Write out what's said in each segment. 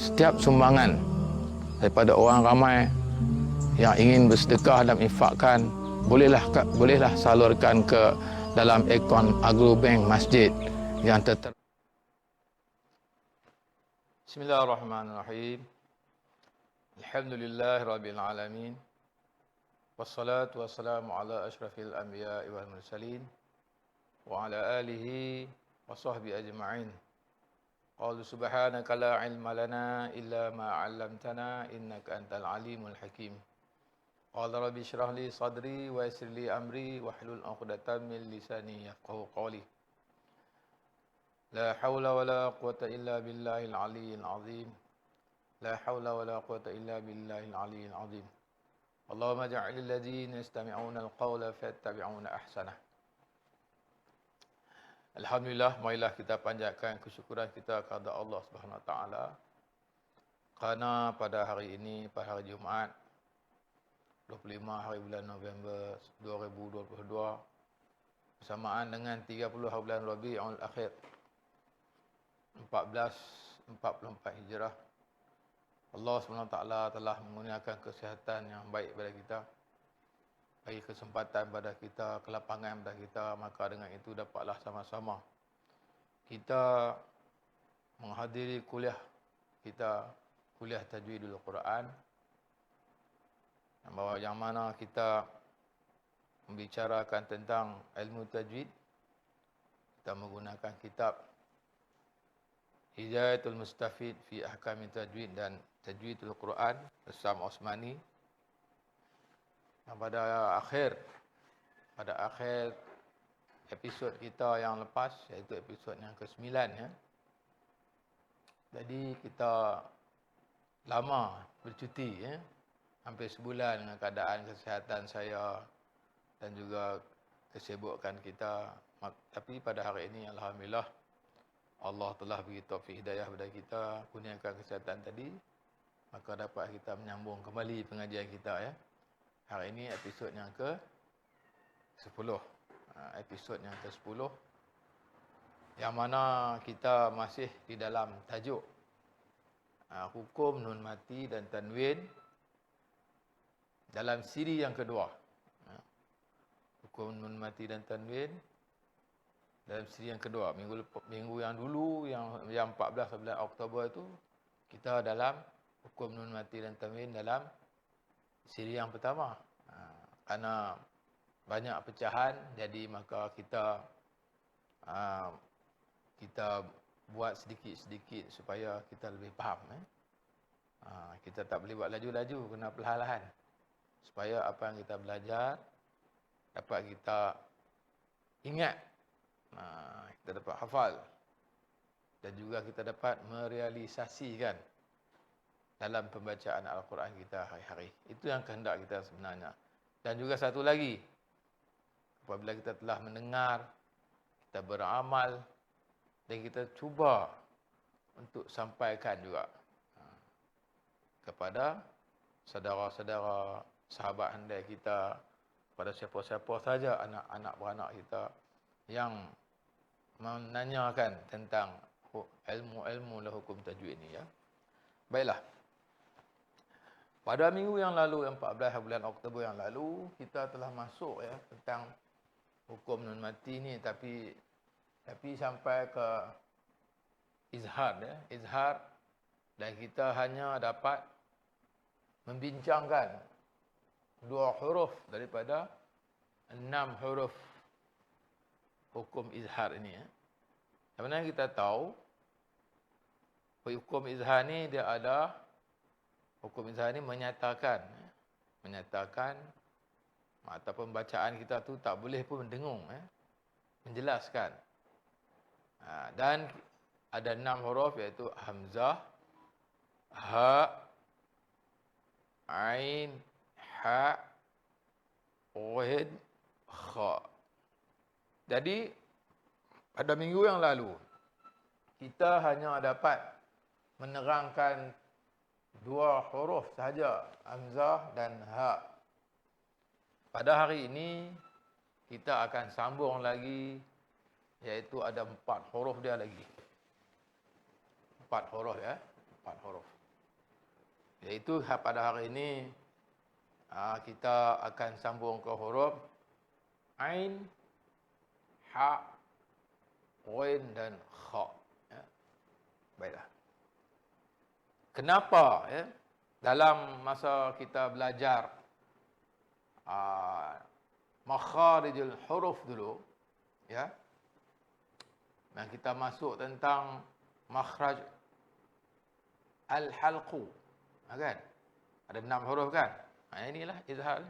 Setiap sumbangan daripada orang ramai yang ingin bersedekah dan infakkan, bolehlah salurkan ke dalam akaun Agrobank Masjid yang tertera. Bismillahirrahmanirrahim. Alhamdulillahirabbil alamin. Wassalatu wassalamu ala asyrafil anbiya'i wal mursalin wa ala alihi wa sahbihi ajma'in. Qalu subhanaka la ilma lana illa ma 'allamtana innaka antal alimul hakim. Qala rabbi shrah li sadri wa yassir li amri wahlul 'uqdatam min lisani yafqahu qawli. La haula wala quwwata illa billahil aliyyil azim. La haula wala quwwata illa billahil aliyyil azim. Allahumma ja'alil ladzina yastami'una al-qawla fayattabi'una ahsanah. Alhamdulillah, marilah kita panjatkan kesyukuran kita kepada Allah Subhanahu Wa Taala kerana pada hari ini, pada hari Jumaat 25 hari bulan November 2022 bersamaan dengan 30 hari bulan Rabiul Akhir 1444 Hijrah, Allah Subhanahu Wa Taala telah mengurniakan kesihatan yang baik kepada kita, bagi kesempatan pada kita, kelapangan pada kita, maka dengan itu dapatlah sama-sama kita menghadiri kuliah kita, kuliah Tajwidul Quran, yang mana kita membicarakan tentang ilmu tajwid. Kita menggunakan kitab Hidayatul Mustafid fi Ahkami Tajwid dan Tajwidul Quran bersama Osmani. Pada akhir episod kita yang lepas, iaitu episod yang ke-9 ya. Jadi kita lama bercuti ya. Hampir sebulan dengan keadaan kesihatan saya dan juga kesibukan kita. Tapi pada hari ini alhamdulillah Allah telah beri taufik hidayah kepada kita, kurniakan kesihatan tadi, maka dapat kita menyambung kembali pengajian kita ya. Hari ini episod yang ke-10. Episod yang ke-10 yang mana kita masih di dalam tajuk hukum nun mati dan tanwin dalam siri yang kedua. Hukum nun mati dan tanwin dalam siri yang kedua. Minggu yang dulu yang 14 bulan Oktober itu kita dalam hukum nun mati dan tanwin dalam siri yang pertama. Karena banyak pecahan, jadi maka kita buat sedikit-sedikit supaya kita lebih faham. Kita tak boleh buat laju-laju, kena perlahan-lahan, supaya apa yang kita belajar dapat kita ingat, kita dapat hafal, dan juga kita dapat merealisasikan dalam pembacaan Al-Quran kita hari-hari. Itu yang kehendak kita sebenarnya. Dan juga satu lagi, apabila kita telah mendengar, kita beramal, dan kita cuba untuk sampaikan juga kepada saudara-saudara, sahabat handai kita, pada siapa-siapa saja anak-anak beranak kita yang menanyakan tentang ilmu hukum tajwid ini ya. Baiklah. Pada minggu yang lalu, 14 bulan Oktober yang lalu, kita telah masuk ya tentang hukum nun mati ni, tapi sampai ke izhar ya, izhar, dan kita hanya dapat membincangkan 2 huruf daripada 6 huruf hukum izhar ini ya. Sebenarnya kita tahu hukum izhar ni dia ada, hukum izhar ni menyatakan ataupun bacaan kita tu tak boleh pun mendengung menjelaskan. Dan ada 6 huruf, iaitu hamzah, ha, ain, ha, ghain, kha. Jadi pada minggu yang lalu kita hanya dapat menerangkan 2 huruf sahaja, hamzah dan ha. Pada hari ini kita akan sambung lagi, iaitu ada 4 huruf dia lagi. 4 huruf ya, 4 huruf. Iaitu pada hari ini kita akan sambung ke huruf Ain, Ha, Ghain dan Kha. Ya. Baiklah. Kenapa ya, dalam masa kita belajar makharijul huruf dulu, ya, dan kita masuk tentang makhraj al-halqu, kan? Ada 6 huruf kan? Inilah izhar.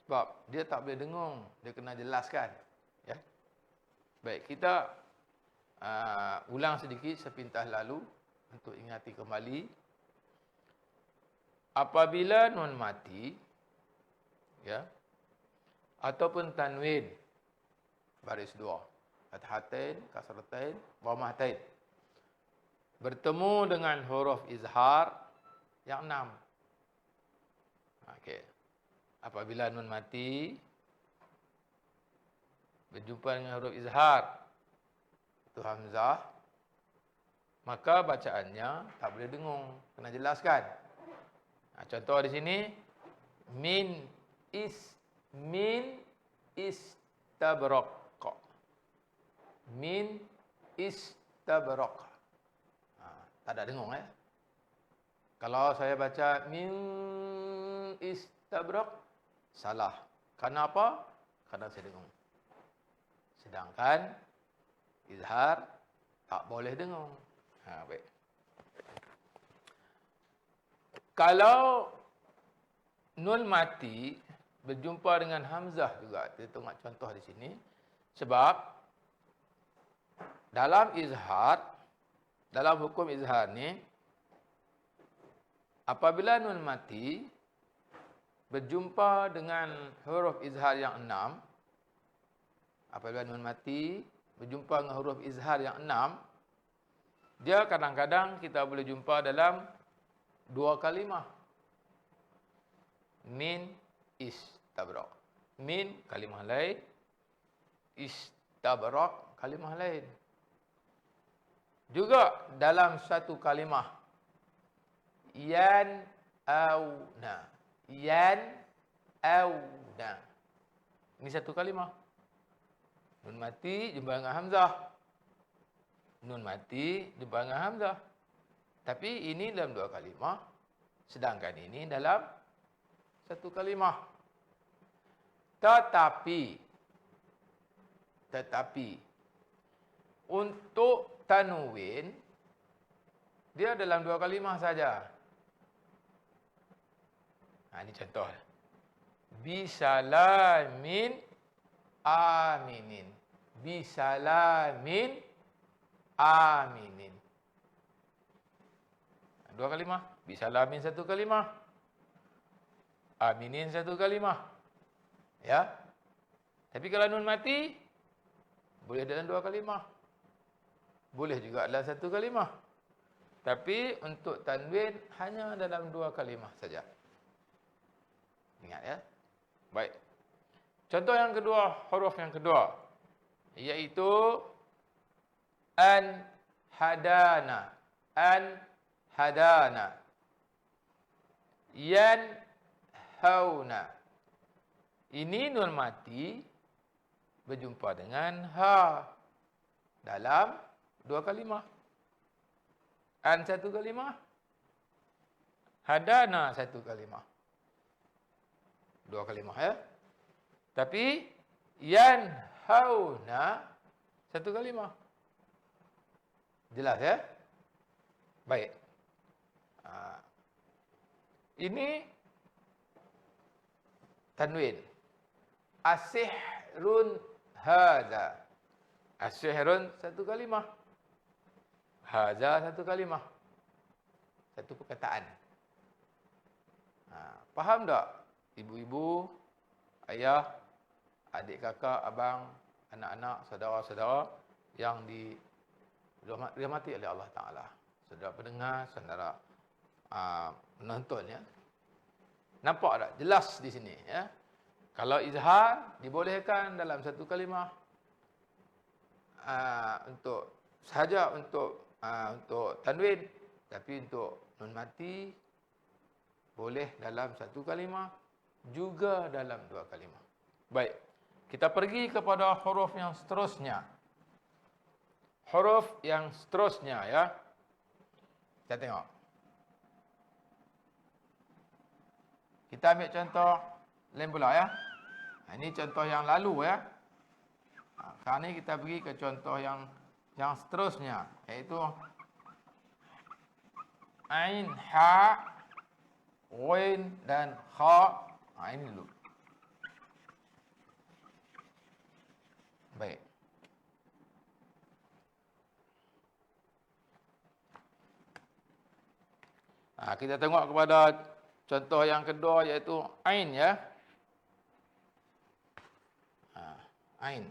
Sebab dia tak boleh dengung, dia kena jelaskan, ya. Baik, kita ulang sedikit sepintas lalu untuk ingati kembali. Apabila nun mati, ya, ataupun tanwin baris 2, fathatain, kasratain, dhammatain, bertemu dengan huruf izhar yang 6. Okey. Apabila nun mati berjumpa dengan huruf izhar, itu hamzah, maka bacaannya tak boleh dengung, kena jelaskan. Contoh di sini, min istabraq. Min istabraq. Tak ada dengung, ya. Kalau saya baca min istabraq, salah. Kenapa? Karena saya dengung. Sedangkan izhar tak boleh dengung. Baik. Kalau nun mati berjumpa dengan hamzah juga, kita tengok contoh di sini. Sebab dalam izhar, dalam hukum izhar ni, apabila nun mati berjumpa dengan huruf izhar yang 6, apabila nun mati berjumpa dengan huruf izhar yang 6, dia kadang-kadang kita boleh jumpa dalam 2 kalimah. Min istabraq. Min kalimah lain, istabraq kalimah lain. Juga dalam satu kalimah, yan auna. Yan auna. Ini satu kalimah. Nun mati jumpa dengan hamzah. Nun mati jumpa dengan hamzah. Tapi ini dalam 2 kalimah, sedangkan ini dalam satu kalimah. Tetapi untuk tanwin, dia dalam 2 kalimah saja. Ini contoh. Bisalamin aminin. Bisalamin aminin. 2 kalimah. Bisalamin 1 kalimah. Aminin 1 kalimah. Ya. Tapi kalau nun mati, boleh dalam 2 kalimah. Boleh juga dalam 1 kalimah. Tapi untuk tanwin hanya dalam 2 kalimah saja. Ingat, ya. Baik. Contoh yang kedua, huruf yang kedua, iaitu an hadana. An hadana. Yan hauna. Ini nun mati berjumpa dengan ha dalam 2 kalimah. An 1 kalimah, hadana 1 kalimah. 2 kalimah, ya. Tapi yan hauna 1 kalimah. Jelas, ya? Baik. Ini tanwin. Asihrun hadza. Asihrun 1 kalimah. Hadza 1 kalimah. 1 perkataan. Faham tak? Ibu-ibu, ayah, adik kakak, abang, anak-anak, saudara-saudara yang dirahmati oleh Allah Ta'ala. Saudara pendengar, saudara penonton, ya. Nampak tak? Jelas di sini, ya. Kalau izhar dibolehkan dalam 1 kalimah, untuk tanwin, tapi untuk nun mati Boleh dalam satu kalimah, juga dalam dua kalimah. Baik, kita pergi kepada huruf yang seterusnya. Huruf yang seterusnya ya. Kita tengok. Kita ambil contoh lain pula ya. Ini contoh yang lalu ya. Sekarang ni kita pergi ke contoh yang seterusnya, iaitu ain, ha, ghain dan kha. Ini dulu. Baik. Kita tengok kepada contoh yang kedua, iaitu ain ya. Ain.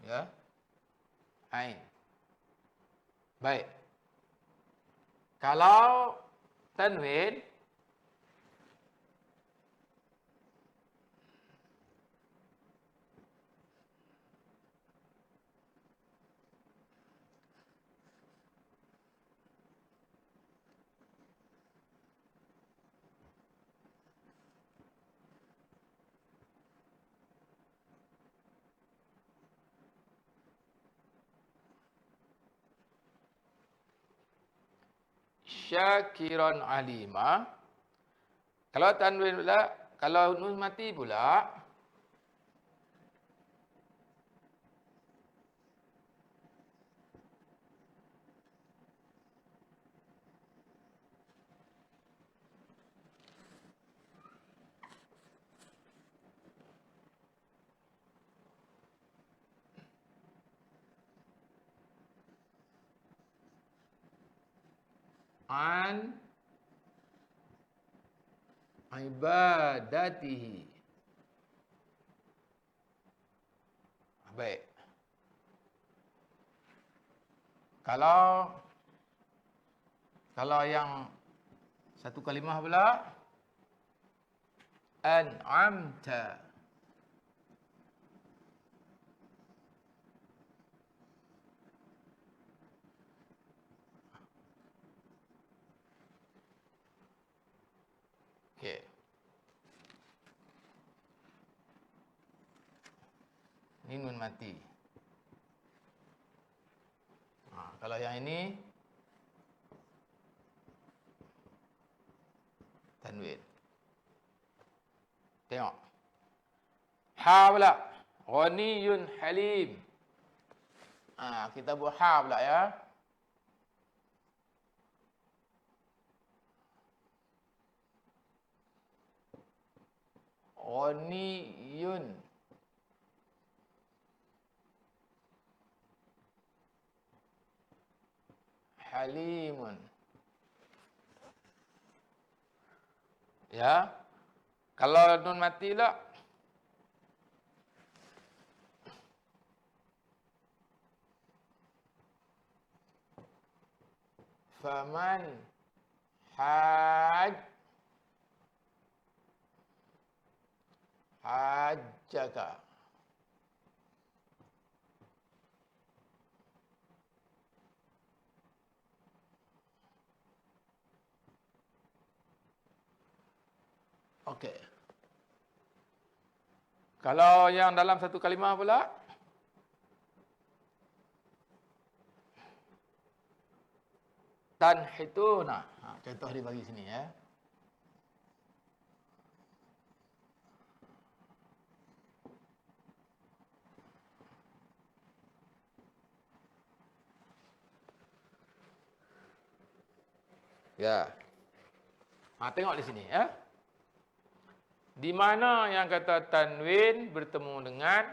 Ya. Ain. Baik. Kalau tanwin, syakiran alima. Kalau tanwin pula, kalau nun mati pula, an ibadatihi. Baik. Kalau yang satu kalimah pula, an'amta. Okey. Ini nun mati. Kalau yang ini tanwin. Tengok. Ha pula. Ghaniyun halim. Kita buat ha pula ya. Ghaniyun halimun. Ya. Kalau nun mati pula, faman hajjaka. Okey. Kalau yang dalam satu kalimah pula, tanhituna. Contoh dia bagi sini ya. Ya. Tengok di sini ya. Di mana yang kata tanwin bertemu dengan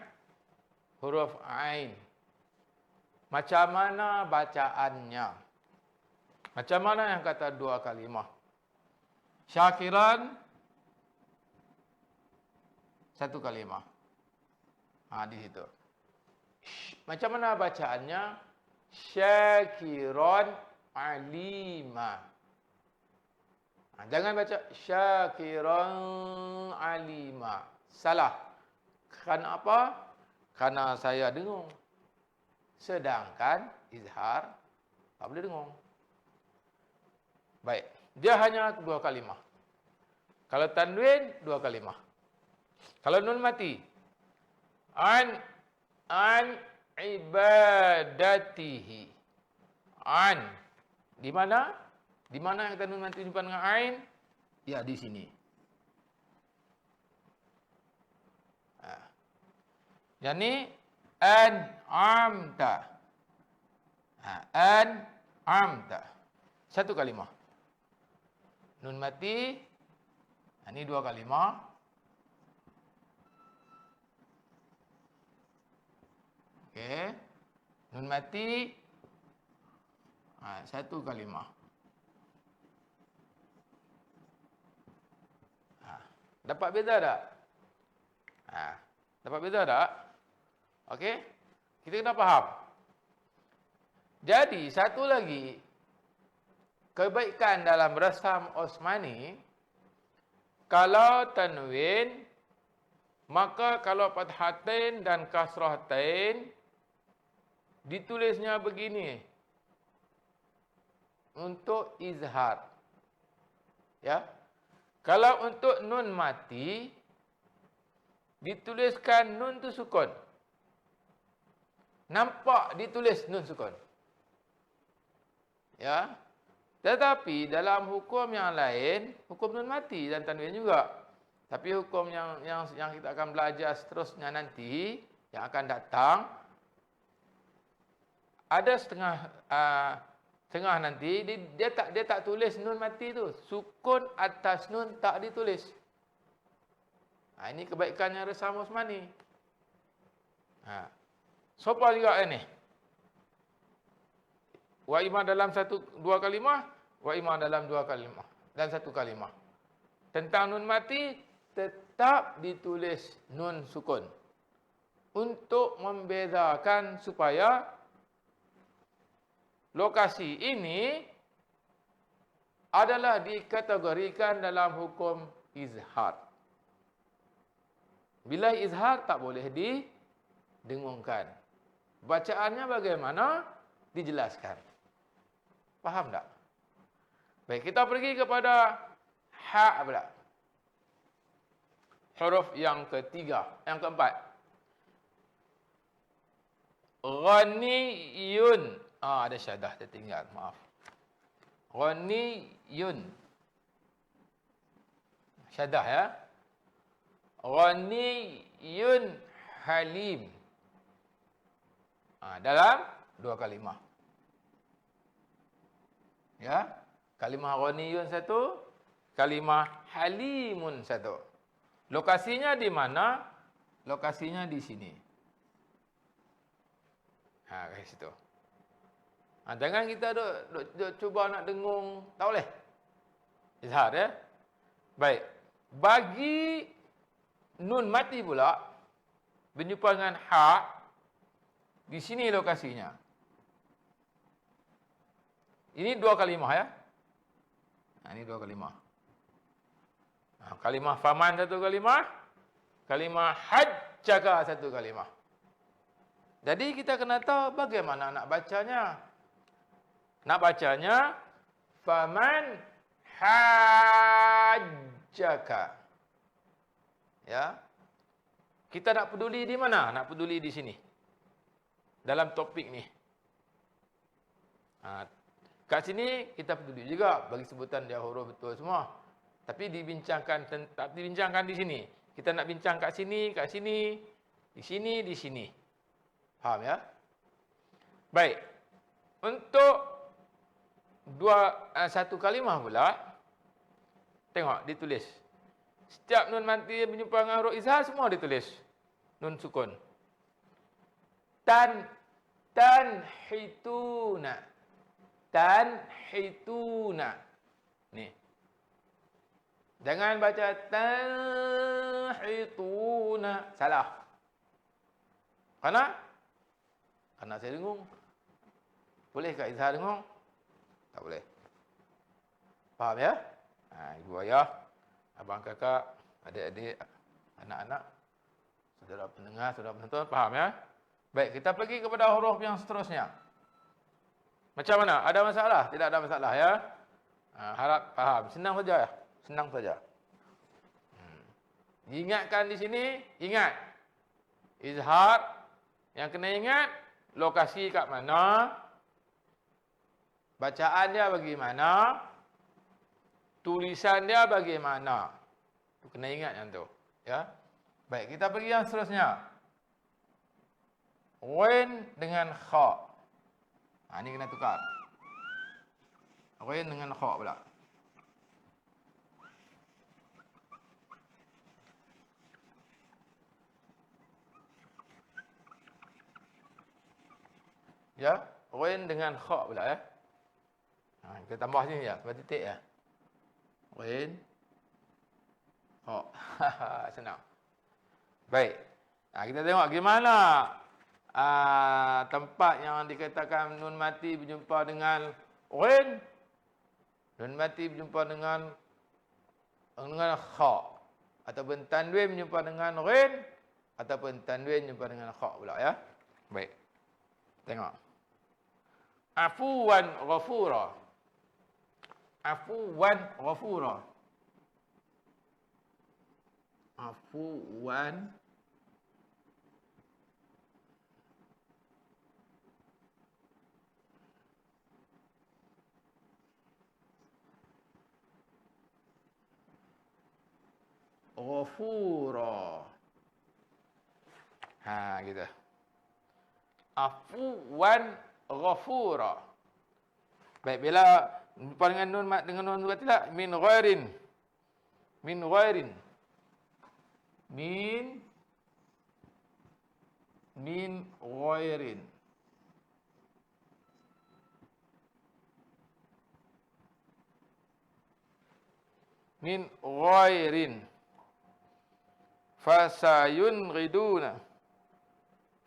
huruf ain. Macam mana bacaannya? Macam mana yang kata dua kalimah? Syakiran satu kalimah. Di situ. Macam mana bacaannya? Syakiran alima. Jangan baca syakiran alima. Salah. Kerana apa? Kerana saya dengar Sedangkan izhar tak boleh dengung. Baik. Dia hanya 2 kalimah. Kalau tanwin, 2 kalimah. Kalau nun mati, an ibadatihi. An. Di mana? Di mana kita nun mati jumpa dengan ain? Ya, di sini. Jadi an'amta. An'amta. 1 kalimah. Nun mati. Ini 2 kalimah. Okey. Nun mati. 1 kalimah. Dapat beza tak? Dapat beza tak? Okey? Kita kena faham. Jadi, satu lagi kebaikan dalam rasam Osmani, kalau tanwin, maka kalau fathatain dan kasrahatain ditulisnya begini. Untuk izhar. Ya. Kalau untuk nun mati dituliskan nun tu sukun. Nampak ditulis nun sukun. Ya. Tetapi dalam hukum yang lain, hukum nun mati dan tanwin juga. Tapi hukum yang kita akan belajar seterusnya nanti, yang akan datang, ada setengah nanti dia tak tulis nun mati tu. Sukun atas nun tak ditulis. Ini kebaikannya Rasam Osmani. Sopa juga ini. Wa imah dalam 2 kalimah, wa imah dalam 2 kalimah dan 1 kalimah. Tentang nun mati tetap ditulis nun sukun. Untuk membezakan supaya lokasi ini adalah dikategorikan dalam hukum izhar. Bila izhar tak boleh didengungkan. Bacaannya bagaimana? Dijelaskan. Faham tak? Baik, kita pergi kepada ha pula. Huruf yang keempat. Ghaniyun. Ada syadah tertinggal, maaf. Ghaniyun. Syadah ya. Ghaniyun halim. Dalam 2 kalimah. Ya. Kalimah ghaniyun 1, kalimah halimun 1. Lokasinya di mana? Lokasinya di sini. Kat situ. Jangan kita duk cuba nak dengung, tak boleh. Izhar ya. Baik. Bagi nun mati pula, berjumpa dengan ha, di sini lokasinya. Ini 2 kalimah ya. Ini 2 kalimah. Kalimah faman 1 kalimah, kalimah hajjaka 1 kalimah. Jadi kita kena tahu bagaimana nak bacanya. Nak bacanya faman hajjaka. Ya. Kita nak peduli di mana? Nak peduli di sini. Dalam topik ni. Kat sini kita peduli juga bagi sebutan dia huruf betul semua. Tapi tak dibincangkan di sini. Kita nak bincang kat sini, di sini, di sini. Faham ya? Baik. Untuk 1 kalimah pula, tengok ditulis. Setiap nun mati berjumpa dengan huruf izhar semua ditulis. Nun sukun. Tanhituna. Tanhituna. Ni. Jangan baca tanhituna. Salah. Karena saya dengung. Bolehkah izhar dengung? Tak boleh. Faham ya? Ibu ayah, abang kakak, adik-adik, anak-anak, saudara pendengar, saudara penonton, faham ya? Baik, kita pergi kepada huruf yang seterusnya. Macam mana? Ada masalah? Tidak ada masalah ya. Harap faham. Senang saja ya. Senang saja. Ingatkan di sini, ingat. Izhar, yang kena ingat, lokasi kat mana, bacaan dia bagaimana, tulisan dia bagaimana. Tu kena ingat yang tu. Ya. Baik, kita pergi yang seterusnya. Ghain dengan kha. Ini kena tukar. Ghain dengan kha pula. Ya, ghain dengan kha pula ya. Kita tambah sini ya, sebab titik ya. Ghain kha. Senang. Baik. Kita tengok gimana tempat yang dikatakan nun mati berjumpa dengan ghain. Nun mati berjumpa dengan kha. Ataupun tanwin berjumpa dengan ghain. Ataupun tanwin berjumpa dengan kha pula ya. Baik. Tengok. Afuwan ghafura. Afuwan ghafura. Afuwan ghafura. Gitu. Afuwan ghafura. Baik, bila jumpa dengan nun tidak min ghairin. Min ghairin. Min ghairin. Min ghairin. Fasayunghiduna.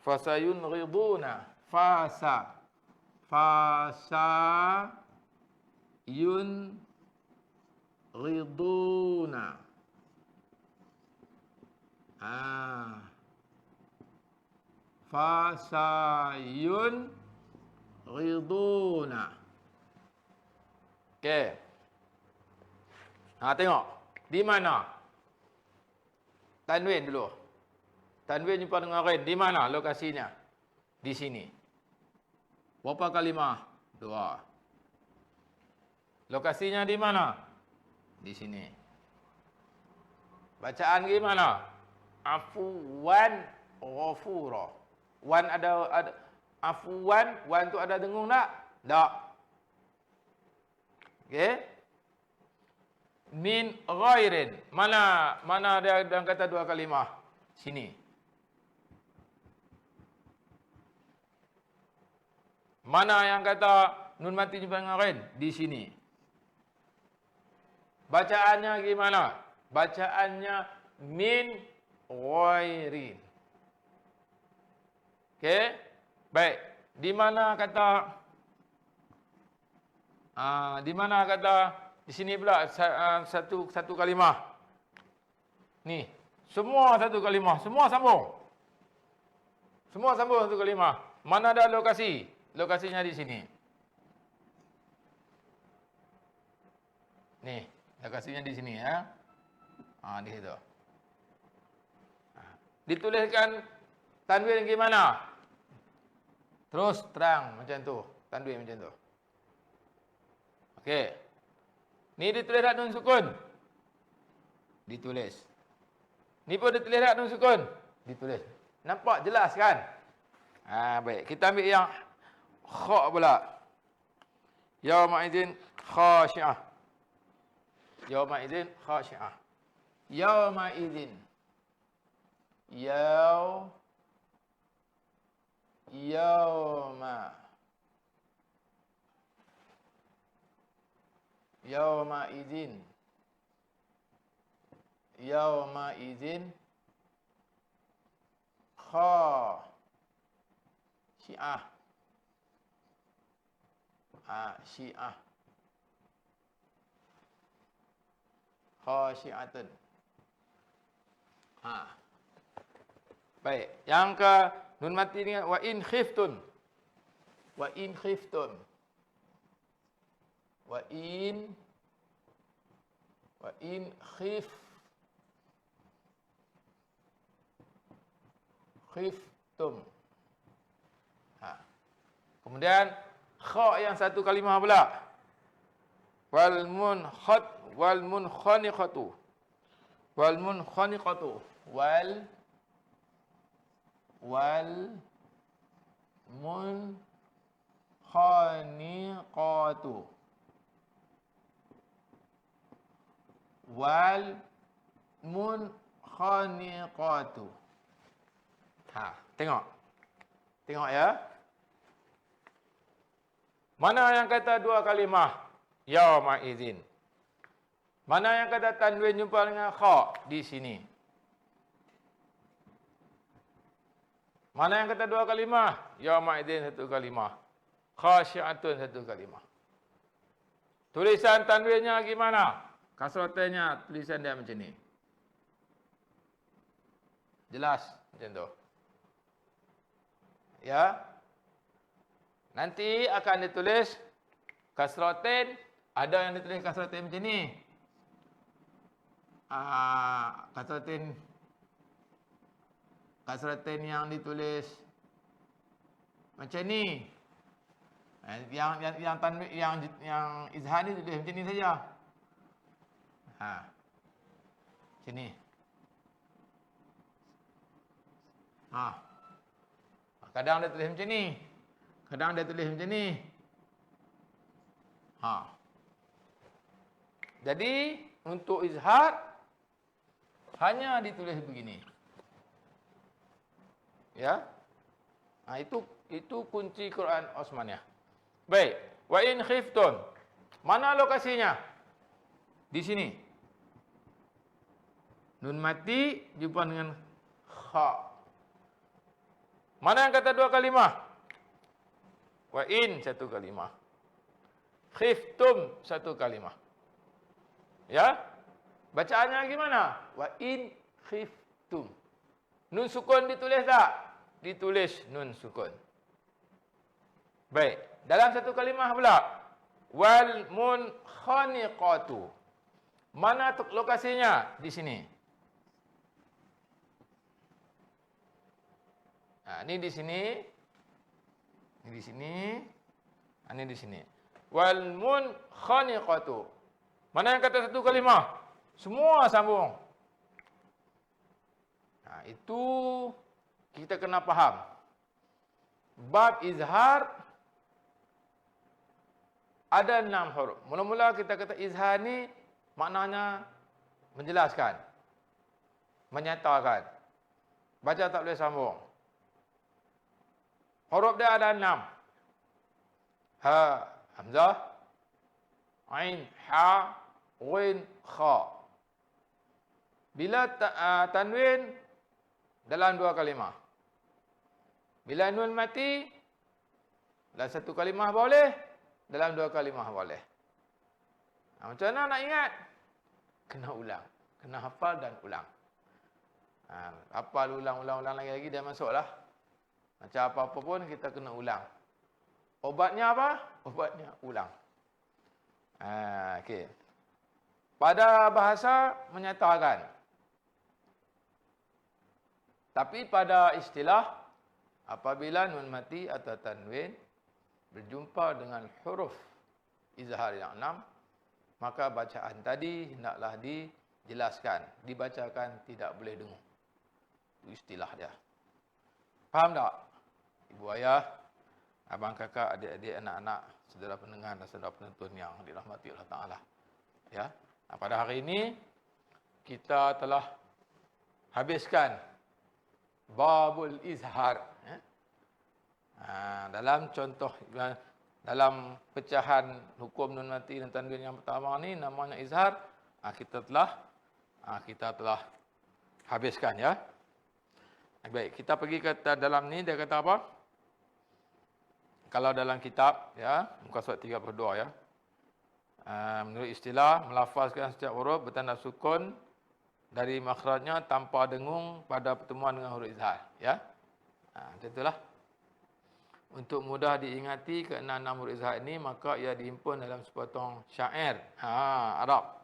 Fasayunghiduna. Fasayunghiduna. Fasayunghiduna. Okey. Tengok. Di mana? Tanwin dulu. Tanwin jumpa dengan ghain. Di mana lokasinya? Di sini. Berapa kalimah? 2. Lokasinya di mana? Di sini. Bacaan gimana? Afuwan ghafura. Wan ada afuwan, wan tu ada dengung tak? Tak. Okey. Min ghairin. Mana dia dalam kata 2 kalimah? Sini. Mana yang kata nun mati jumpa dengan ghain? Di sini. Bacaannya gimana? Bacaannya min ghairin. Okey? Baik. Di mana kata di sini pula satu kalimah. Ni, semua satu kalimah, semua sambung. Semua sambung satu kalimah. Mana ada lokasi? Lokasinya di sini. Nih, lokasinya di sini ya. Di situ. Dituliskan tanwin gimana? Terus terang macam tu, tanwin macam tu. Okey. Ni ditulis tak nun sukun? Ditulis. Ni pun ditulis tak nun sukun? Ditulis. Nampak jelas kan? Baik. Kita ambil yang kha pula. Yauma idzin khashi'ah. Yauma idzin khashi'ah. Yauma idzin. Yauma idzin. Yauma idzin khashi'ah. Syiah. Khasyi'atun. Baik. Yang Nun mati dengan wa in khiftun. Wa in khiftun. Wa in khiftum. Ha. Kemudian kha yang satu kalimah pula. Wal munkhaniqatu. Wal munkhaniqatu. Wal munkhaniqatu. Wal munkhaniqatu. Ha, tengok. Tengok ya. Mana yang kata dua kalimah? Yauma idzin. Mana yang kata tanwin jumpa dengan kha di sini? Mana yang kata dua kalimah? Yauma idzin satu kalimah. Khasyi'atun satu kalimah. Tulisan tanwinnya gimana? Kasratannya tulisan dia macam ni. Jelas macam tu. Ya. Nanti akan ditulis kasratin, ada yang ditulis kasratin macam ni. Kasratin yang ditulis macam ni. Yang tanwin yang izhar ni ditulis macam ni saja. Ha. Macam ni. Ha. Kadang dia tulis macam ni. Kadang dia tulis macam ni. Ha. Jadi, untuk izhar, hanya ditulis begini. Ya. Ha, itu kunci Quran Osmaniyah. Baik. Wa in khiftun. Mana lokasinya? Di sini. Nun mati jumpa dengan kha. Mana yang kata dua kalimah? Wa in satu kalimah. Khiftum satu kalimah. Ya? Bacaannya gimana? Wa in khiftum. Nun sukun ditulis tak? Ditulis nun sukun. Baik. Dalam satu kalimah pula. Wal munkhaniqatu. Mana lokasinya? Di sini. Nah, ini di sini. Ini di sini. Ini di sini. Wal munkhaniqatu. Mana yang kata satu kalimah? Semua sambung. Nah, itu kita kena faham. Bab izhar ada 6 huruf. Mula-mula kita kata izhar ni maknanya menjelaskan, menyatakan. Baca tak boleh sambung. Huruf dia ada 6. Ha, hamzah, ain, ha, ghin, kha. Bila tanwin dalam dua kalimah. Bila nun mati dalam satu kalimah boleh, dalam dua kalimah boleh. Macam mana nak ingat? Kena ulang. Kena hafal dan ulang. Hafal ulang lagi dia masuklah. Macam apa-apa pun kita kena ulang. Obatnya apa? Obatnya ulang. Okey. Pada bahasa menyatakan. Tapi pada istilah, apabila nun mati atau tanwin berjumpa dengan huruf izhar yang 6, maka bacaan tadi hendaklah dijelaskan, dibacakan, tidak boleh dengung. Itu istilah dia. Faham tak? Ibu ayah, abang kakak, adik-adik, anak-anak, saudara pendengar dan saudara penonton yang dirahmati Allah Ta'ala. Ya. Pada hari ini, kita telah habiskan babul izhar. Dalam contoh, dalam pecahan hukum nun mati dan tanwin yang pertama ni namanya izhar, kita telah habiskan ya. Baik, kita pergi ke dalam ni, dia kata apa? Kalau dalam kitab ya, muka surat 32 ya. Menurut istilah, melafazkan setiap huruf bertanda sukun dari makhrajnya tanpa dengung pada pertemuan dengan huruf izhar ya. Itulah. Untuk mudah diingati keenam huruf izhar ini, maka ia dihimpun dalam sepotong syair. Arab.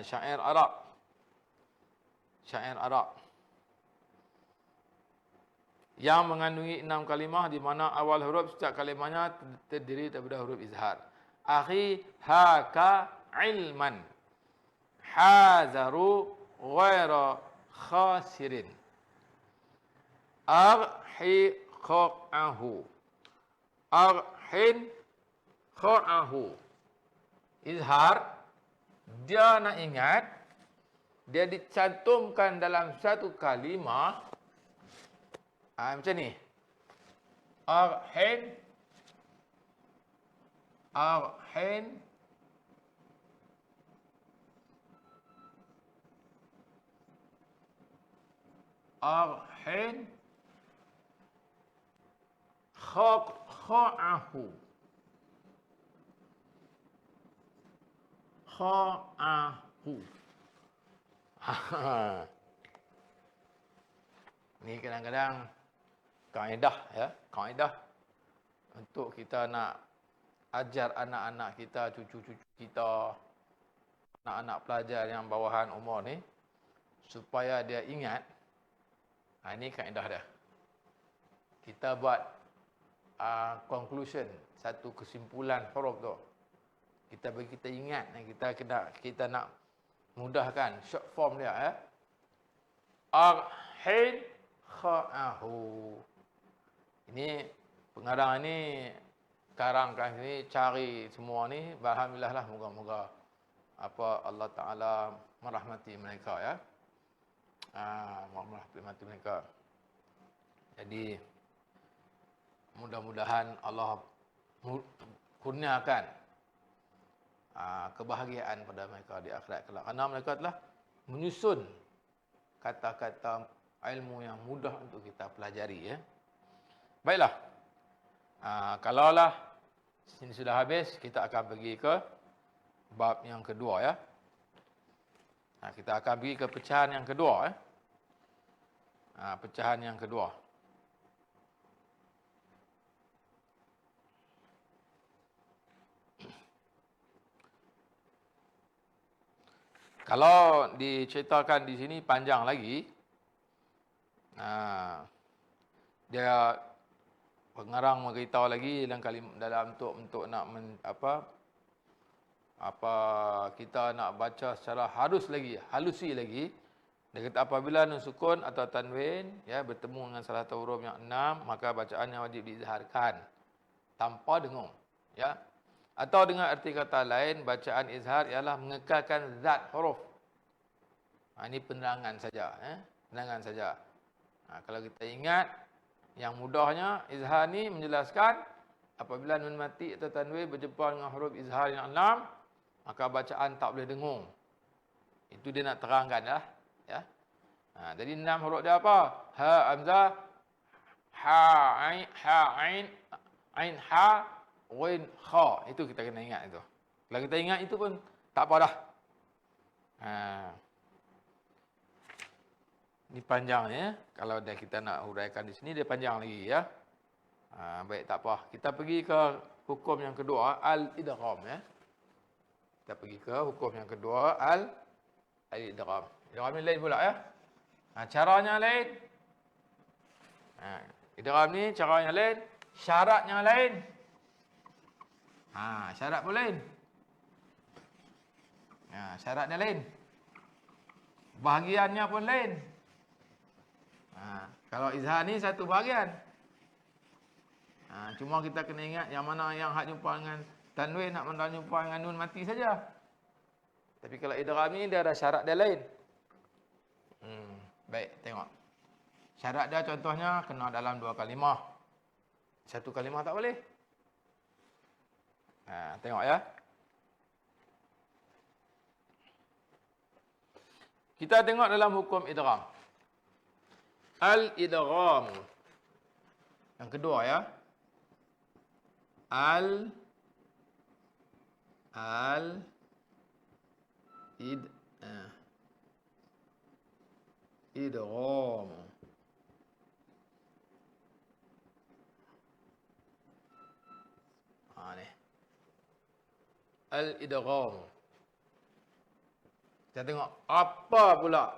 Syair Arab. Syair Arab. Yang mengandungi 6 kalimah di mana awal huruf setiap kalimahnya terdiri daripada huruf izhar. Akhi haka ilman. Hazaru ghaira khasirin. Arhi kha'ahu. Arhin kha'ahu. Izhar, dia nak ingat, dia dicantumkan dalam satu kalimah. Macam ni. Arhin. Arhin. Arhin. Kha'ahu. Kha'ahu. Ni kadang-kadang kaedah ya, kaedah untuk kita nak ajar anak-anak kita, cucu-cucu kita, anak-anak pelajar yang bawahan umur ni supaya dia ingat. Ini kaedah dia. Kita buat conclusion, satu kesimpulan huruf tu. Kita bagi kita ingat, kita nak mudahkan short form dia ya. Arhin kha'ahu. Ini pengarang ini karangkan sini, cari semua ni, alhamdulillah lah, moga-moga Allah Taala merahmati mereka ya. Merahmati mereka. Jadi mudah-mudahan Allah kurniakan kebahagiaan pada mereka di akhirat kelak. Kerana mereka telah menyusun kata-kata ilmu yang mudah untuk kita pelajari ya. Baiklah. Kalaulah sini sudah habis, kita akan pergi ke bab yang kedua ya. Kita akan pergi ke pecahan yang kedua ya. Pecahan yang kedua. Kalau diceritakan di sini panjang lagi, dia pengarang memberitahu lagi dalam untuk nak kita nak baca secara halusi lagi. Dia kata apabila nun sukun atau tanwin ya bertemu dengan salah satu huruf yang 6, maka bacaannya wajib diizharkan tanpa dengung ya. Atau dengan arti kata lain, bacaan izhar ialah mengekalkan zat huruf. Ini penerangan saja. Penerangan saja. Kalau kita ingat, yang mudahnya, izhar ni menjelaskan, apabila nun mati atau tanwin berjumpa dengan huruf izhar yang 6, maka bacaan tak boleh dengung. Itu dia nak terangkan ya. Jadi 6 huruf dia apa? Ha, hamzah, ha, ain, ha, ghin, kha. Itu kita kena ingat itu. Kalau kita ingat itu pun tak apa dah. Ini panjang ya. Kalau kita nak huraikan di sini, dia panjang lagi ya. Baik, tak apa. Kita pergi ke hukum yang kedua, al-idgham ya. Kita pergi ke hukum yang kedua, al-idgham. Idgham ni lain pula ya. Caranya lain. Idgham ni caranya lain, syaratnya lain. Syarat pun lain. Syaratnya lain. Bahagiannya pun lain. Kalau izhar ni satu bahagian. Cuma kita kena ingat yang mana yang hak jumpa dengan tanwin, nak mana jumpa dengan nun mati saja. Tapi kalau idgham ni dia ada syarat dia lain. Baik, tengok. Syarat dia contohnya kena dalam 2 kalimah. Satu kalimah tak boleh. Tengok ya. Kita tengok dalam hukum idgham. Al-idgham. Yang kedua ya. Idgham. al-idgham. Kita tengok apa pula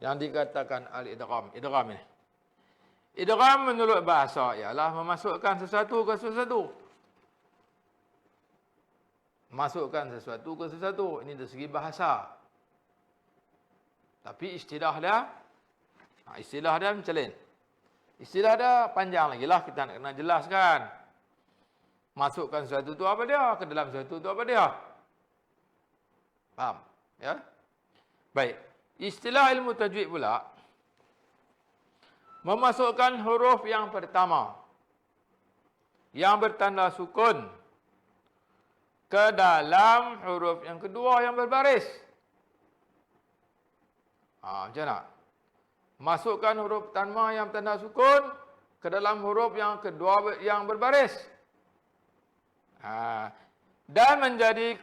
yang dikatakan al-idgham. Idgham ni. Idgham menurut bahasa ialah memasukkan sesuatu ke sesuatu. Masukkan sesuatu ke sesuatu. Ini dari segi bahasa. Tapi istilah dia macam lain. Istilah dia panjang lagi lah. Kita nak kena jelaskan. Masukkan sesuatu tu apa dia? Ke dalam sesuatu tu apa dia? Faham? Ya? Baik. Istilah ilmu tajwid pula. Memasukkan huruf yang pertama. Yang bertanda sukun. Ke dalam huruf yang kedua yang berbaris. Macam mana? Masukkan huruf pertama yang bertanda sukun ke dalam huruf yang kedua yang berbaris. Dan menjadi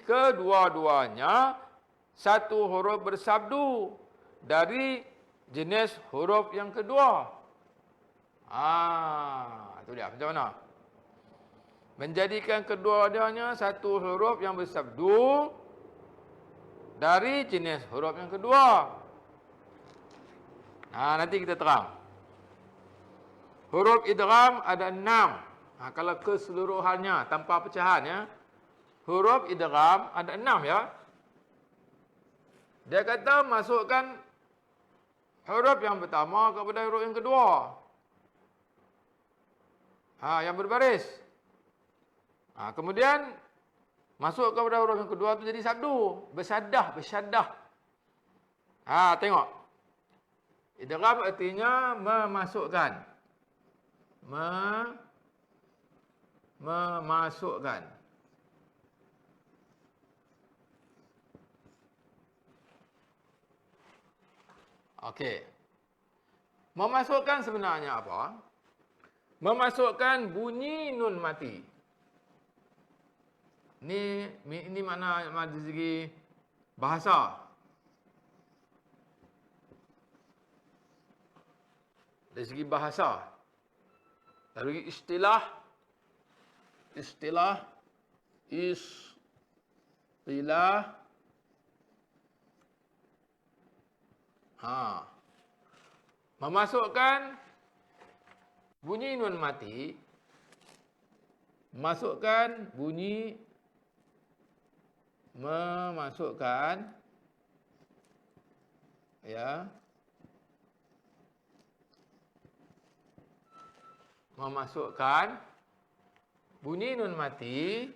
kedua-duanya satu huruf bersabdu dari jenis huruf yang kedua. Itu dia. Macam mana? Menjadikan kedua-duanya satu huruf yang bersabdu dari jenis huruf yang kedua. Nanti kita terang. Huruf idgham ada 6. Kalau keseluruhannya tanpa pecahan ya. Huruf idgham ada 6 ya. Dia kata masukkan huruf yang pertama kepada huruf yang kedua. Yang berbaris. Kemudian masuk kepada huruf yang kedua tu jadi sabdu. Bersyadah. Tengok. Idgham artinya memasukkan. Memasukkan. Okey. Memasukkan sebenarnya apa? Memasukkan bunyi nun mati. Ini makna dari segi bahasa. Dari segi bahasa. Dari istilah. Memasukkan bunyi nun mati. Masukkan bunyi. Memasukkan. Ya. Memasukkan bunyi nun mati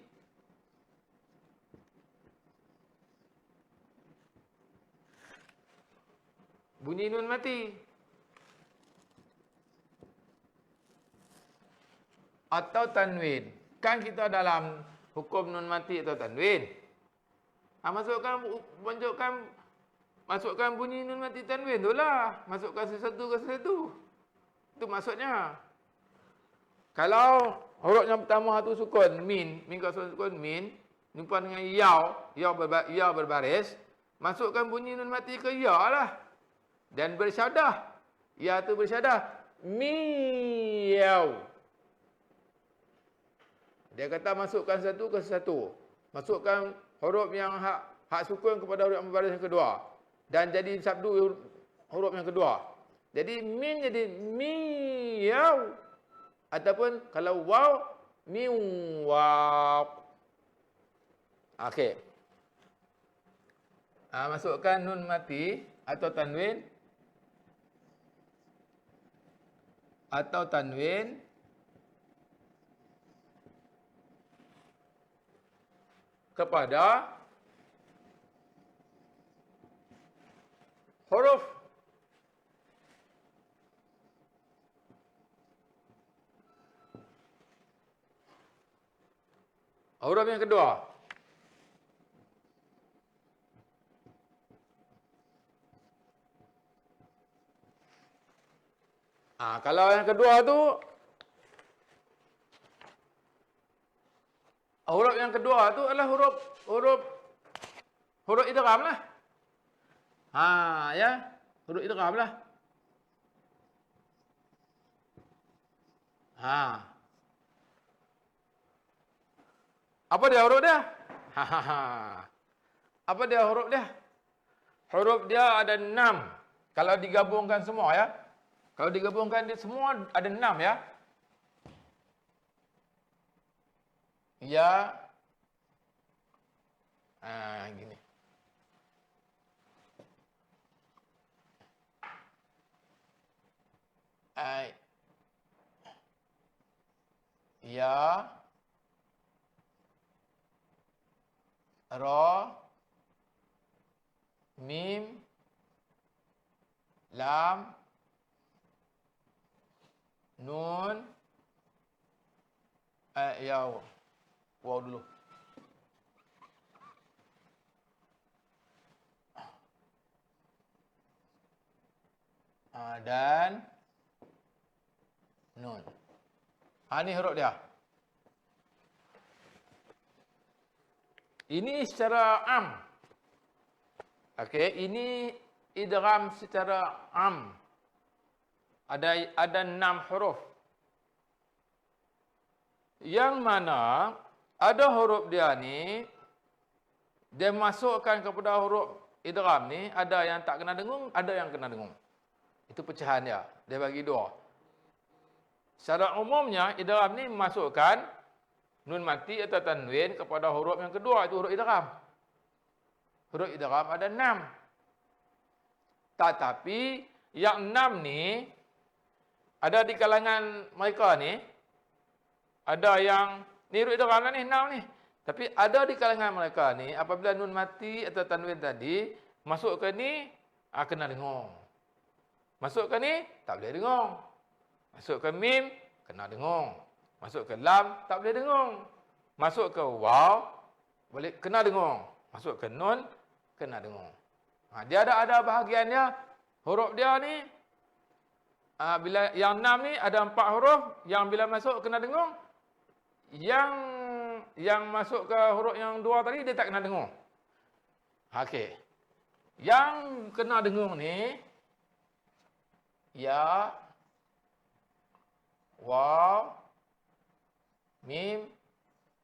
atau tanwin. Kan kita dalam hukum nun mati atau tanwin. Masukkan bunyi nun mati tanwin tu lah. Masukkan sesuatu ke sesuatu. Itu maksudnya. Kalau huruf yang pertama tu sukun, min kalau sukun, min, jumpa dengan ya berbaris, masukkan bunyi nun mati ke ya lah. Dan bersyadah. Ya tu bersyadah. Miyau. Dia kata masukkan satu ke satu. Masukkan huruf yang hak sukun kepada huruf yang berbaris yang kedua. Dan jadi sabdu huruf yang kedua. Jadi min jadi miyau. Ataupun kalau waw, miwaw. Okey. Masukkan nun mati atau tanwin. Kepada huruf yang kedua. Kalau yang kedua tu huruf yang kedua tu adalah huruf idgham lah. Ya, huruf idgham lah. Apa dia huruf dia? Apa dia huruf dia? Huruf dia ada 6. Kalau digabungkan semua ya. Kalau digabungkan dia semua ada 6 ya. Ya. Gini. Ya. Ra. Mim. Lam. Nun. Ya. Waw dulu. Dan nun. Ini huruf dia. Ini secara am. Okey, ini idgham secara am. Ada 6 huruf. Yang mana ada huruf dia ni, dia masukkan kepada huruf idgham ni, ada yang tak kena dengung, ada yang kena dengung. Itu pecahan dia. Dia bagi 2. Secara umumnya, idgham ni masukkan nun mati atau tanwin kepada huruf yang kedua, itu huruf idgham. Huruf idgham ada 6. Tetapi yang 6 ni ada di kalangan mereka ni, ada yang ni huruf idgham ni 6 ni. Tapi ada di kalangan mereka ni, apabila nun mati atau tanwin tadi masuk ke ni, kena dengung. Masuk ke ni, tak boleh dengung. Masuk ke mim, kena dengung. Masuk ke lam, tak boleh dengung. Masuk ke waw, boleh kena dengung. Masuk ke nun, kena dengung. Dia ada bahagiannya. Huruf dia ni, bila yang 6 ni ada 4 huruf, yang bila masuk kena dengung. Yang masuk ke huruf yang 2 tadi, dia tak kena dengung. Okey. Yang kena dengung ni, ya, waw, mim,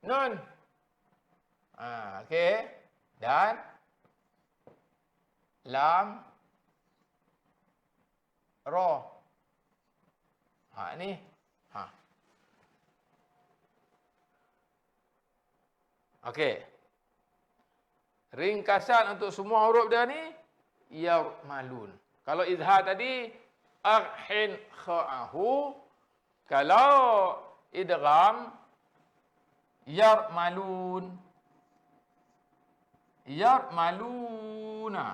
nun. Okey. Dan lam, ra. Ni. Okey. Ringkasan untuk semua huruf dia ni, yarmalun. Kalau izhar tadi, akhin kha'ahu. Kalau idgham, yarmalun. Yarmaluna.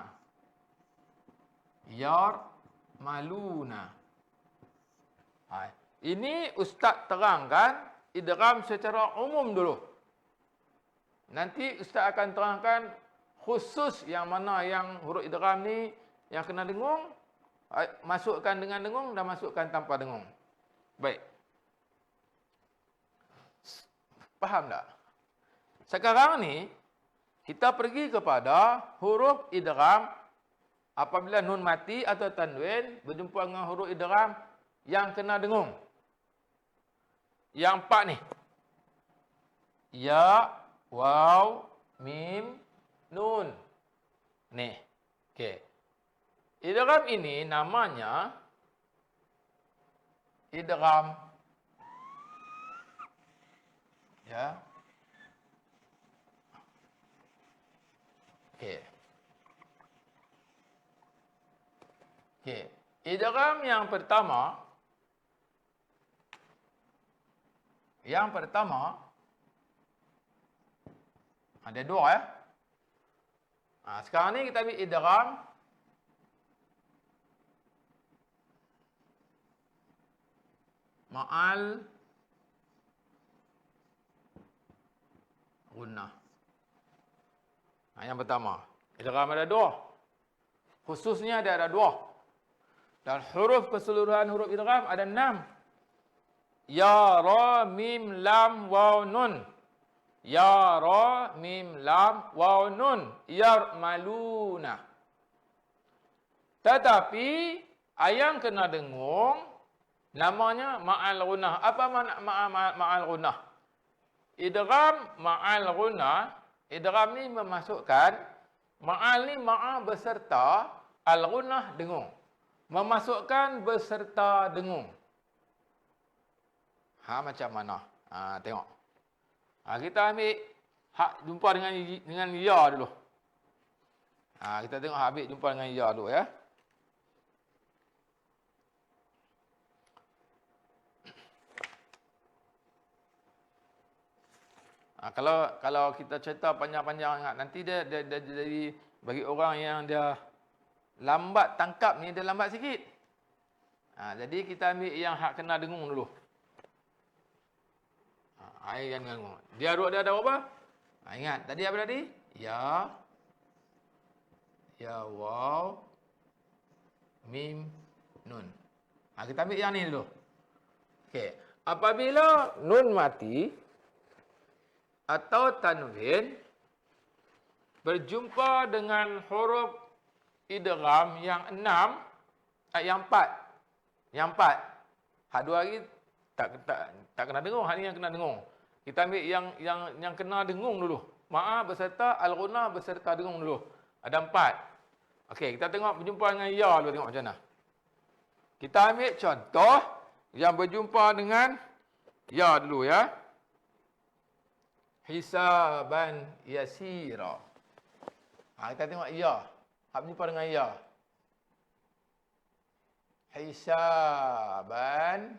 Yarmaluna. Ini Ustaz terangkan idgham secara umum dulu. Nanti Ustaz akan terangkan khusus yang mana yang huruf idgham ni yang kena dengung, masukkan dengan dengung dan masukkan tanpa dengung. Baik. Faham tak? Sekarang ni kita pergi kepada huruf idgham apabila nun mati atau tanwin berjumpa dengan huruf idgham yang kena dengung. Yang 4 ni. Ya, waw, mim, nun. Ni. Okey. Idgham ini namanya idgham. Ya. Okey. Okey. Idgham yang pertama ada 2 ya. Sekarang ni kita ambil idgham ma'al gunnah. Yang pertama, idgham ada 2. Khususnya dia ada 2. Dan huruf keseluruhan huruf idgham ada 6. Ya, ra, mim, lam, waw, nun. Ya, ra, mim, lam, waw, nun. Yarmaluna. Tetapi, yang kena dengung, namanya ma'al gunnah. Apa makna ma'al gunnah? idgham ma'al ghunna. Idgham ni memasukkan ma'al ni ma'a beserta al-ghunnah dengung. Memasukkan beserta dengung. Macam mana? Tengok. Kita ambil hak jumpa dengan ya dulu. Kita tengok hak ambil jumpa dengan ya dulu ya. Kalau kita cerita panjang-panjang ingat nanti dia jadi bagi orang yang dia lambat tangkap ni, dia lambat sikit. Jadi kita ambil yang hak kena dengung dulu. Yang dengung. Dia ada apa? Ingat tadi apa tadi? Ya, waw, mim, nun. Kita ambil yang ni dulu. Okey. Apabila nun mati atau tanwin berjumpa dengan huruf idgham yang 6, yang 4. Hak dua lagi tak kena dengung, hak ni yang kena dengung. Kita ambil yang kena dengung dulu. Ma'a beserta al-ghunnah beserta dengung dulu. Ada 4. Okey, kita tengok berjumpa dengan ya dulu, tengok macam mana. Kita ambil contoh yang berjumpa dengan ya dulu ya. Hisaban yasira. Kita tengok ya. Hak berjumpa dengan ya. Hisaban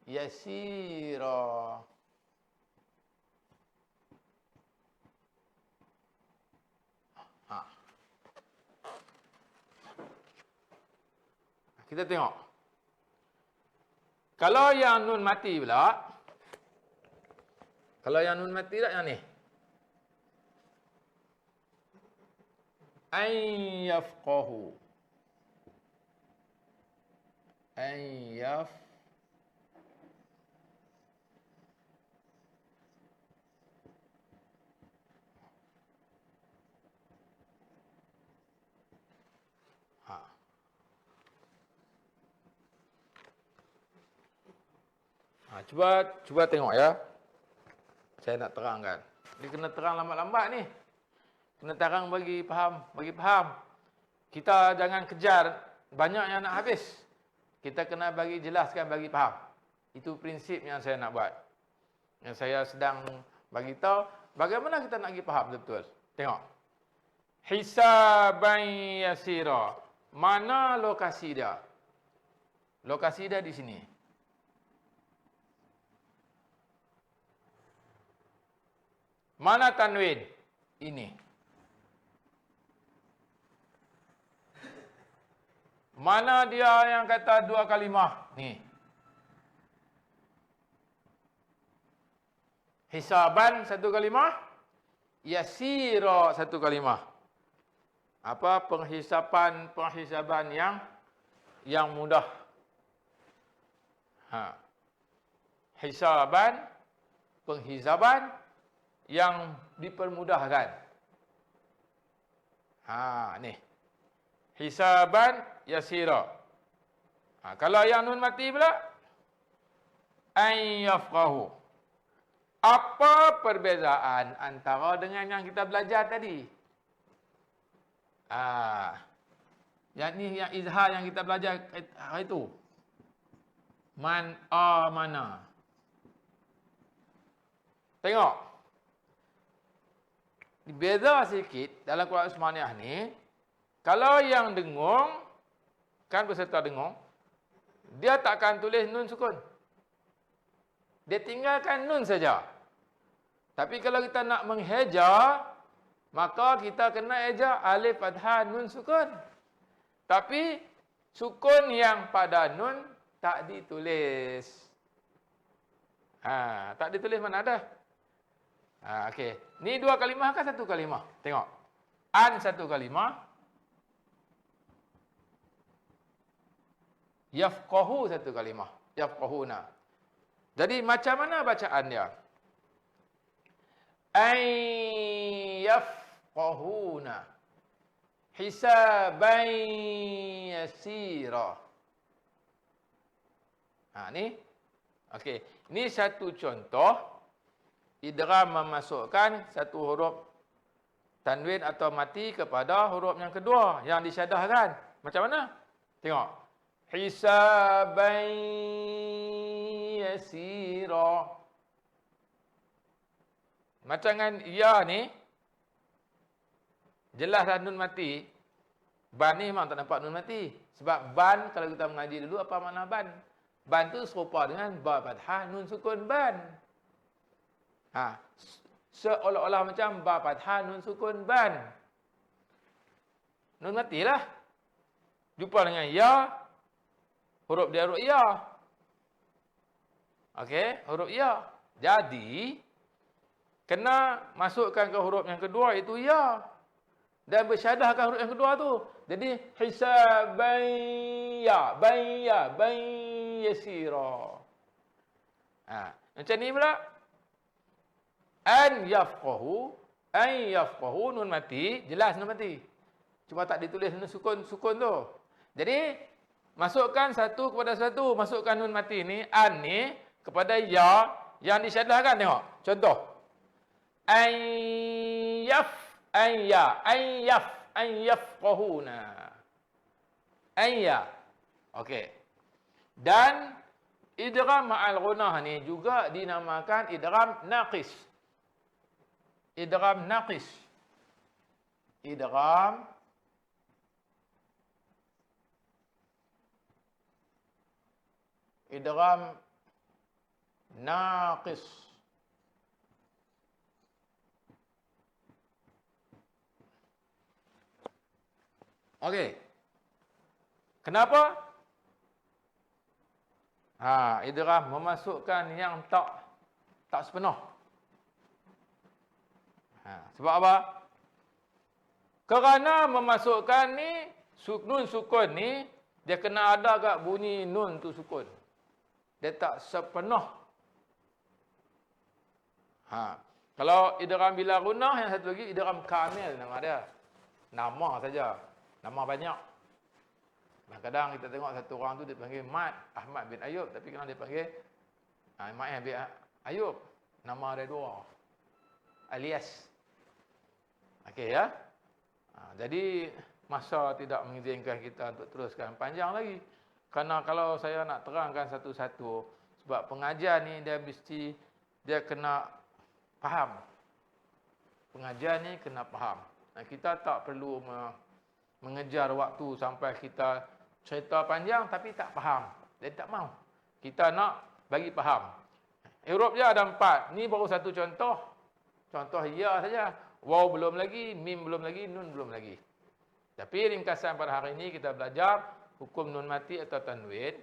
yasira. Kita tengok. Kalau yang nun mati pula. Kalau yang nun mati tak yang ni. Ayyafqahu. Cuba tengok ya. Saya nak terangkan. Dia kena terang lambat-lambat ni. Kena terang bagi faham. Kita jangan kejar banyak yang nak habis. Kita kena bagi jelaskan, bagi faham. Itu prinsip yang saya nak buat. Yang saya sedang bagi tahu bagaimana kita nak bagi faham betul-betul. Tengok. Hisaban yasira. Mana lokasi dia? Lokasi dia di sini. Mana tanwin? Ini. Mana dia yang kata dua kalimah? Ni. Hisaban satu kalimah. Yasira satu kalimah. Apa penghisaban yang mudah. Hisaban, penghisaban yang dipermudahkan. Ni. Hisaban yasira. Kalau yang nun mati pula, ayyafqahu. Apa perbezaan antara dengan yang kita belajar tadi? Yang ni yang izhar yang kita belajar hari itu. Mana. Tengok. Beza sikit dalam Quran Usmaniyah ni. Kalau yang dengung, kan beserta dengung, dia takkan tulis nun sukun. Dia tinggalkan nun saja. Tapi kalau kita nak mengheja, maka kita kena eja alif fathah nun sukun. Tapi sukun yang pada nun tak ditulis. Tak ditulis mana ada? Okey. Ni dua kalimah ke satu kalimah? Tengok. An satu kalimah. Yafqahu satu kalimah. Yafqahuna. Jadi macam mana bacaan dia? Yafqahuna. Hisaban yasira. Ni. Okey. Ini satu contoh idgham memasukkan satu huruf tanwin atau mati kepada huruf yang kedua yang disyadahkan. Macam mana? Tengok. Hisaban yasira. Macam dengan ya ni, jelaslah nun mati. Ban ni memang tak nampak nun mati. Sebab ban, kalau kita mengaji dulu, apa makna ban? Ban tu serupa dengan ba fathah, nun sukun ban. Seolah-olah macam ba fathah, nun sukun ban. Nun matilah. Jumpa dengan ya, huruf dia huruf ya. Okey, huruf ya. Jadi, kena masukkan ke huruf yang kedua, itu ya. Dan bersyadahkan huruf yang kedua tu. Jadi hisaban ya, yasira. Macam ni pula. An yafqahu nun mati, jelas nun mati. Cuma tak ditulis nun sukun tu. Jadi masukkan satu kepada satu, masukkan nun mati ni, an ni kepada ya yang disyadahkan. Tengok. Contoh. An yafqahuna. Ayya. Okey. Dan idgham ma'al ghunnah ni juga dinamakan idgham naqis. Idgham naqis. Idgham naqis. Okey. Kenapa? Idgham memasukkan yang tak sepenuh. Sebab apa? Kerana memasukkan ni, nun sukun ni, dia kena ada kat bunyi nun tu sukun. Dia tak sepenuh. Kalau idgham bila ghunnah, yang satu lagi idgham kamil nama dia. Nama saja. Nama banyak. Kadang-kadang kita tengok satu orang tu dia panggil Mat Ahmad bin Ayub, tapi kenapa dia panggil Mat bin Ayub? Nama dia dua. Alias. Okey ya. Jadi masa tidak mengizinkan kita untuk teruskan panjang lagi. Kerana kalau saya nak terangkan satu-satu, sebab pengajian ni dia kena faham. Pengajian ni kena faham. Kita tak perlu mengejar waktu sampai kita cerita panjang tapi tak faham. Dia tak mau. Kita nak bagi faham. Huruf dia ada 4. Ni baru satu contoh. Contoh ya saja. Waw belum lagi, mim belum lagi, nun belum lagi. Tapi ringkasan pada hari ini kita belajar hukum nun mati atau tanwin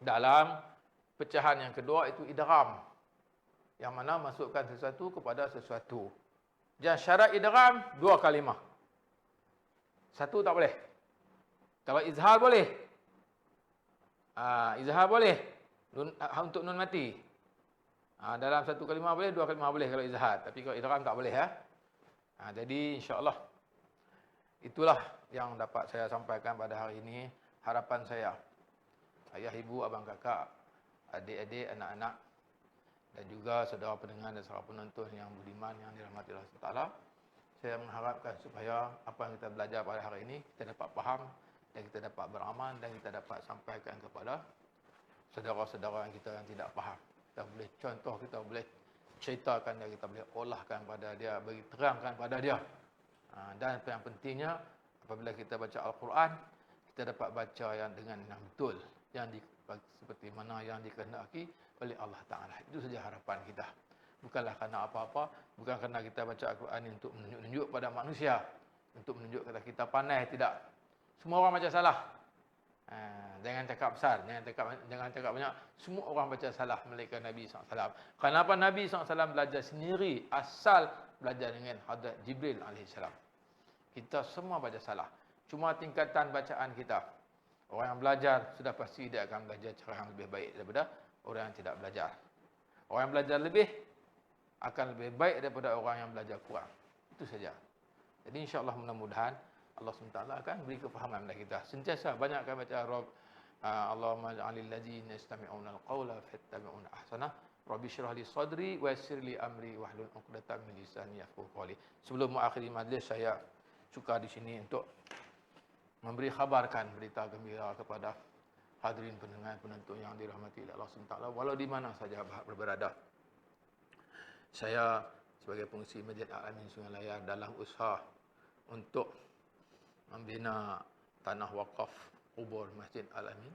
dalam pecahan yang kedua, itu idgham. Yang mana masukkan sesuatu kepada sesuatu. Dan syarat idgham 2 kalimah. Satu tak boleh. Kalau izhar boleh. Izhar boleh. Untuk nun mati. Dalam satu kalimah boleh, 2 kalimah boleh kalau izhar. Tapi kalau idgham tak boleh. Jadi insya-Allah itulah yang dapat saya sampaikan pada hari ini. Harapan saya, ayah, ibu, abang, kakak, adik-adik, anak-anak, dan juga saudara pendengar dan saudara penonton yang budiman yang dirahmati Allah Taala. Saya mengharapkan supaya apa yang kita belajar pada hari ini, kita dapat faham dan kita dapat beramal dan kita dapat sampaikan kepada saudara-saudara kita yang tidak faham. Kita boleh contoh, kita boleh ceritakan dia, kita boleh olahkan pada dia, bagi terangkan pada dia. Dan yang pentingnya, apabila kita baca Al-Quran, kita dapat baca yang dengan yang betul, yang seperti mana yang dikehendaki oleh Allah Ta'ala. Itu saja harapan kita. Bukanlah kerana apa-apa, bukan kerana kita baca Al-Quran ini untuk menunjuk pada manusia, untuk menunjuk kepada kita pandai, tidak. Semua orang baca salah. Jangan cakap besar, jangan cakap banyak. Semua orang baca salah melainkan Nabi SAW. Kenapa Nabi SAW belajar sendiri, asal belajar dengan Hadrat Jibril AS. Kita semua baca salah. Cuma tingkatan bacaan kita. Orang yang belajar, sudah pasti dia akan belajar cara yang lebih baik daripada orang yang tidak belajar. Orang yang belajar lebih, akan lebih baik daripada orang yang belajar kurang. Itu saja. Jadi insya-Allah mudah-mudahan Allah SWT akan beri kefahaman kepada kita. Sentiasa banyakkan baca Allahumma ja'alil ladzina yastami'una al-qawla fayattabi'una ahsanah. Rabbi shrah li sadri wa yassir li amri wahlul 'uqdatam min lisani yafqahu qawli. Sebelum mengakhiri majlis, saya suka di sini untuk memberi khabarkan berita gembira kepada hadirin pendengar penonton yang dirahmati oleh Allah SWT, walau di mana saja berada. Saya sebagai pengisi Masjid Al-Amin Sungai Layar dalam usaha untuk membina tanah wakaf kubur Masjid Al-Amin,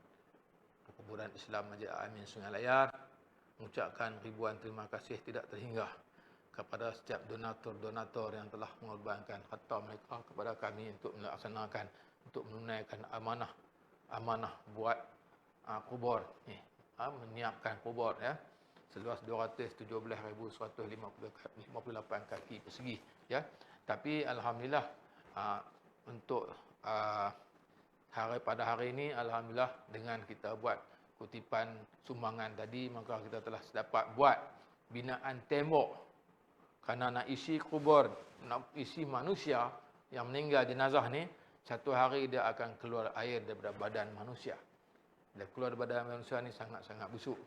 kuburan Islam Masjid Al-Amin Sungai Layar, mengucapkan ribuan terima kasih tidak terhingga kepada setiap donatur-donatur yang telah mengorbankan harta mereka kepada kami untuk melaksanakan, untuk menunaikan amanah buat kubur ni, menyiapkan kubur ya, seluas 217,158 kaki persegi ya. Tapi alhamdulillah untuk pada hari ini, alhamdulillah dengan kita buat kutipan sumbangan tadi, maka kita telah dapat buat binaan tembok, kerana nak isi kubur, nak isi manusia yang meninggal jenazah ni, satu hari dia akan keluar air daripada badan manusia. Dia keluar daripada badan manusia ni sangat-sangat busuk.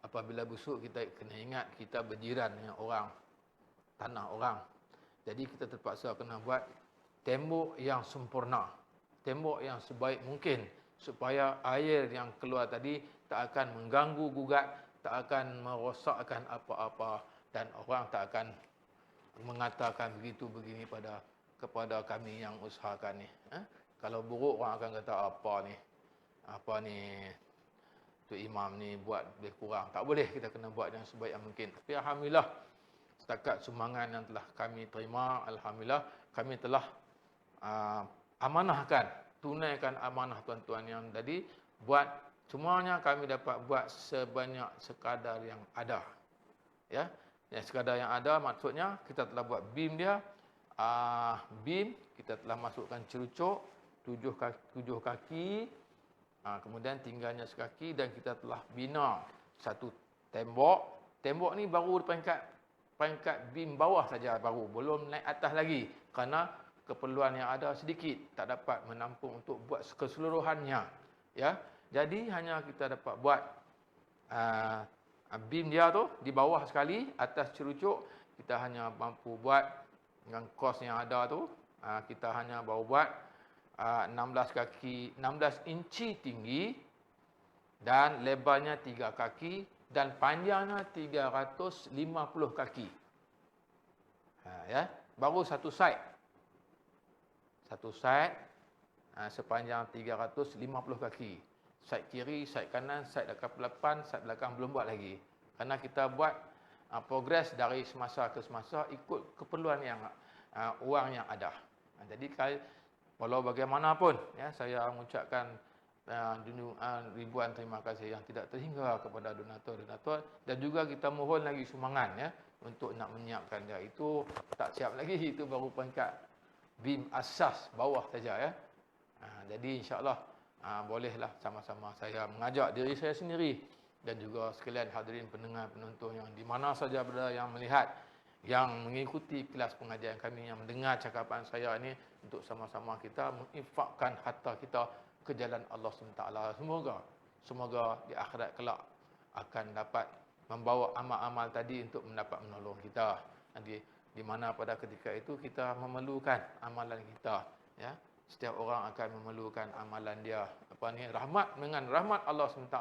Apabila busuk, kita kena ingat kita berjiran dengan orang, tanah orang. Jadi kita terpaksa kena buat tembok yang sempurna, tembok yang sebaik mungkin, supaya air yang keluar tadi tak akan mengganggu gugat, tak akan merosakkan apa-apa, dan orang tak akan mengatakan begitu begini kepada kami yang usahakan ni. Kalau buruk, orang akan kata apa ni tu imam ni buat lebih kurang. Tak boleh, kita kena buat yang sebaik yang mungkin. Tapi alhamdulillah, setakat sumbangan yang telah kami terima, alhamdulillah kami telah amanahkan, tunaikan amanah tuan-tuan yang tadi, buat semuanya kami dapat buat sebanyak sekadar yang ada. Ya, yang sekadar yang ada maksudnya kita telah buat beam dia, beam kita telah masukkan cerucuk 7 kaki, kemudian tinggalnya sekaki, dan kita telah bina satu tembok. Tembok ni baru peringkat beam bawah saja, baru belum naik atas lagi, kerana keperluan yang ada sedikit, tak dapat menampung untuk buat keseluruhannya ya. Jadi hanya kita dapat buat beam dia tu di bawah sekali, atas cerucuk kita hanya mampu buat dengan kos yang ada tu, kita hanya baru buat 16 inci tinggi, dan lebarnya 3 kaki, dan panjangnya 350 kaki. Ya, baru satu side sepanjang 350 kaki. Side kiri, side kanan, side depan, side belakang belum buat lagi. Kerana kita buat progres dari semasa ke semasa ikut keperluan yang wang yang ada. Jadi walau bagaimanapun ya, saya mengucapkan ribuan terima kasih yang tidak terhingga kepada donatur-donatur, dan juga kita mohon lagi sumbangan ya untuk nak menyiapkan dia. Itu tak siap lagi, itu baru peringkat beam asas bawah saja ya. Jadi insya-Allah bolehlah sama-sama saya mengajak diri saya sendiri dan juga sekalian hadirin pendengar penonton yang di mana saja berada, yang melihat, yang mengikuti kelas pengajian kami, yang mendengar cakapan saya ini, untuk sama-sama kita menginfakkan harta kita ke jalan Allah SWT. Semoga di akhirat kelak akan dapat membawa amal-amal tadi untuk mendapat menolong kita. Di mana pada ketika itu kita memerlukan amalan kita ya. Setiap orang akan memerlukan amalan dia. Dengan rahmat Allah SWT,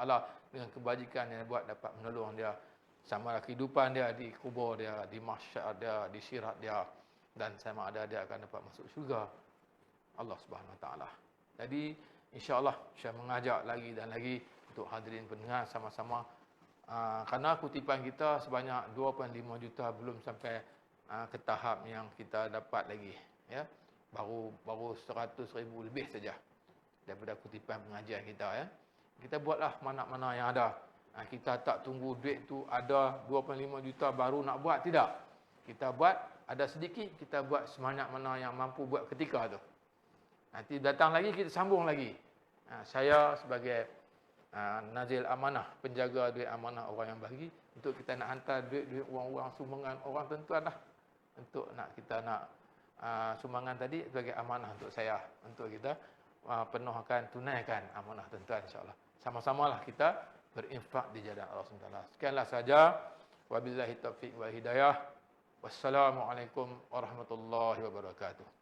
dengan kebajikan yang buat, dapat menolong dia sama kehidupan dia di kubur dia, di mahsyar dia, di sirat dia, dan sama ada dia akan dapat masuk syurga Allah Subhanahu Wa Taala. Jadi insya-Allah saya mengajak lagi dan lagi untuk hadirin pendengar sama-sama, kerana kutipan kita sebanyak 2.5 juta belum sampai ke tahap yang kita dapat lagi ya. Baru 100,000 lebih saja daripada kutipan pengajian kita ya. Kita buatlah mana-mana yang ada. Kita tak tunggu duit tu ada 2.5 juta baru nak buat, tidak. Kita buat ada sedikit, kita buat sebanyak mana yang mampu buat ketika tu. Nanti datang lagi, kita sambung lagi. Saya sebagai nazil amanah, penjaga duit amanah orang yang bagi, untuk kita nak hantar duit wang-wang sumbangan orang tuan-tuan lah, untuk kita nak sumbangan tadi sebagai amanah untuk saya, untuk kita penuhkan, tunaikan amanah tuan-tuan insya-Allah. Sama-samalah kita berinfak di jalan Allah SWT. Sekianlah saja. Wabillahi taufiq wal hidayah. Wassalamualaikum warahmatullahi wabarakatuh.